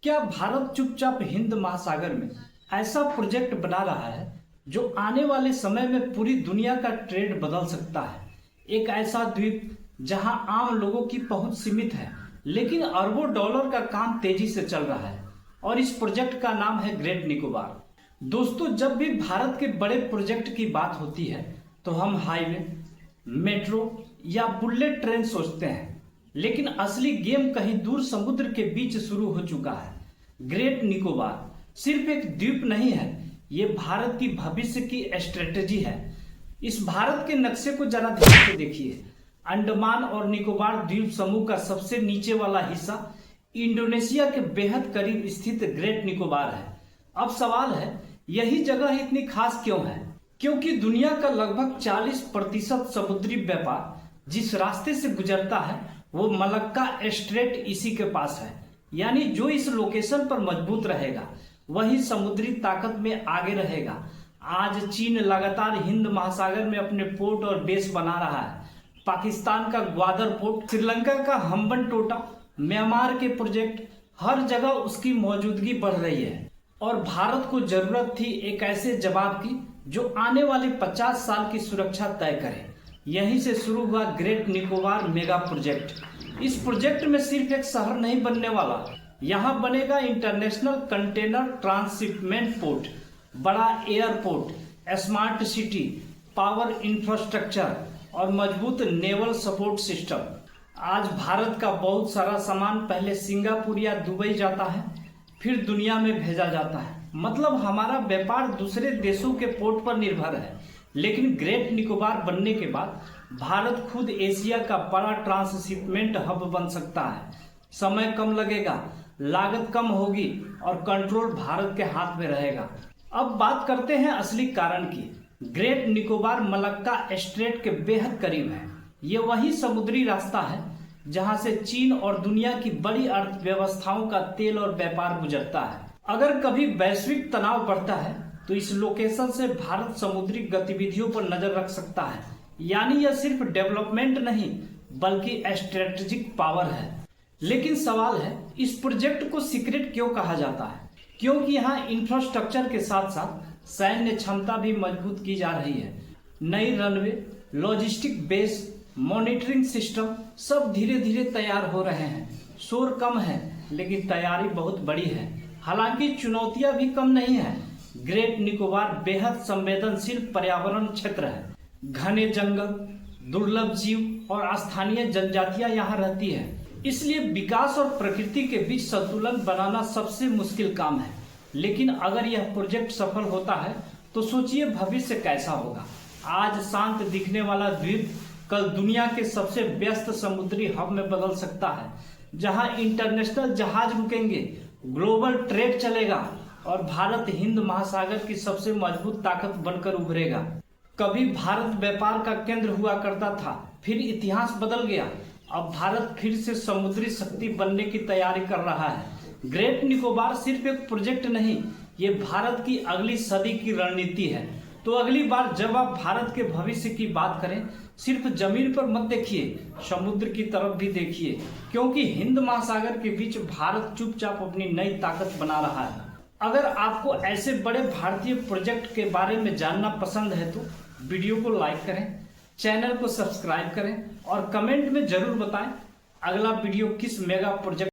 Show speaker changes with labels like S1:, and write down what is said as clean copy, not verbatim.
S1: क्या भारत चुपचाप हिंद महासागर में ऐसा प्रोजेक्ट बना रहा है जो आने वाले समय में पूरी दुनिया का ट्रेड बदल सकता है? एक ऐसा द्वीप जहां आम लोगों की पहुंच सीमित है, लेकिन अरबों डॉलर का काम तेजी से चल रहा है और इस प्रोजेक्ट का नाम है ग्रेट निकोबार। दोस्तों, जब भी भारत के बड़े प्रोजेक्ट की बात होती है तो हम हाईवे, मेट्रो या बुलेट ट्रेन सोचते हैं, लेकिन असली गेम कहीं दूर समुद्र के बीच शुरू हो चुका है। ग्रेट निकोबार सिर्फ एक द्वीप नहीं है, ये भारत की भविष्य की स्ट्रेटेजी है। इस भारत के नक्शे को जरा ध्यान से देखिए। अंडमान और निकोबार द्वीप समूह का सबसे नीचे वाला हिस्सा इंडोनेशिया के बेहद करीब स्थित ग्रेट निकोबार है। अब सवाल है, यही जगह इतनी खास क्यों है? क्योंकि दुनिया का लगभग 40% समुद्री व्यापार जिस रास्ते से गुजरता है वो मलक्का स्ट्रेट इसी के पास है। यानी जो इस लोकेशन पर मजबूत रहेगा वही समुद्री ताकत में आगे रहेगा। आज चीन लगातार हिंद महासागर में अपने पोर्ट और बेस बना रहा है। पाकिस्तान का ग्वादर पोर्ट, श्रीलंका का हम्बनटोटा, म्यांमार के प्रोजेक्ट, हर जगह उसकी मौजूदगी बढ़ रही है। और भारत को जरूरत थी एक ऐसे जवाब की जो आने वाले 50 साल की सुरक्षा तय करे। यहीं से शुरू हुआ ग्रेट निकोबार मेगा प्रोजेक्ट। इस प्रोजेक्ट में सिर्फ एक शहर नहीं बनने वाला, यहाँ बनेगा इंटरनेशनल कंटेनर ट्रांसशिपमेंट पोर्ट, बड़ा airport, smart city, power infrastructure और मजबूत नेवल सपोर्ट सिस्टम। आज भारत का बहुत सारा सामान पहले सिंगापुर या दुबई जाता है, फिर दुनिया में भेजा जाता है। मतलब हमारा व्यापार दूसरे देशों के पोर्ट पर निर्भर है। लेकिन ग्रेट निकोबार बनने के बाद भारत खुद एशिया का बड़ा ट्रांसशिपमेंट हब बन सकता है। समय कम लगेगा, लागत कम होगी और कंट्रोल भारत के हाथ में रहेगा। अब बात करते हैं असली कारण की। ग्रेट निकोबार मलक्का स्ट्रेट के बेहद करीब है। ये वही समुद्री रास्ता है जहां से चीन और दुनिया की बड़ी अर्थव्यवस्थाओं का तेल और व्यापार गुजरता है। अगर कभी वैश्विक तनाव बढ़ता है तो इस लोकेशन से भारत समुद्री गतिविधियों पर नजर रख सकता है। यानी यह सिर्फ डेवलपमेंट नहीं बल्कि स्ट्रेटेजिक पावर है। लेकिन सवाल है, इस प्रोजेक्ट को सीक्रेट क्यों कहा जाता है? क्योंकि यहाँ इंफ्रास्ट्रक्चर के साथ साथ सैन्य क्षमता भी मजबूत की जा रही है। नई runway, logistic base, monitoring system सब धीरे धीरे तैयार हो रहे हैं। शोर कम है लेकिन तैयारी बहुत बड़ी है। हालांकि चुनौतियां भी कम नहीं है। ग्रेट निकोबार बेहद संवेदनशील पर्यावरण क्षेत्र है। घने जंगल, दुर्लभ जीव और स्थानीय जनजातियां यहाँ रहती है। इसलिए विकास और प्रकृति के बीच संतुलन बनाना सबसे मुश्किल काम है। लेकिन अगर यह प्रोजेक्ट सफल होता है तो सोचिए भविष्य कैसा होगा। आज शांत दिखने वाला द्वीप कल दुनिया के सबसे व्यस्त समुद्री हब में बदल सकता है, जहां इंटरनेशनल जहाज रुकेंगे, ग्लोबल ट्रेड चलेगा और भारत हिंद महासागर की सबसे मजबूत ताकत बनकर उभरेगा। कभी भारत व्यापार का केंद्र हुआ करता था, फिर इतिहास बदल गया। अब भारत फिर से समुद्री शक्ति बनने की तैयारी कर रहा है। ग्रेट निकोबार सिर्फ एक प्रोजेक्ट नहीं, ये भारत की अगली सदी की रणनीति है। तो अगली बार जब आप भारत के भविष्य की बात करें, सिर्फ जमीन पर मत देखिए, समुद्र की तरफ भी देखिए, क्योंकि हिंद महासागर के बीच भारत चुपचाप अपनी नई ताकत बना रहा है। अगर आपको ऐसे बड़े भारतीय प्रोजेक्ट के बारे में जानना पसंद है तो वीडियो को लाइक करें, चैनल को सब्सक्राइब करें और कमेंट में जरूर बताएं अगला वीडियो किस मेगा प्रोजेक्ट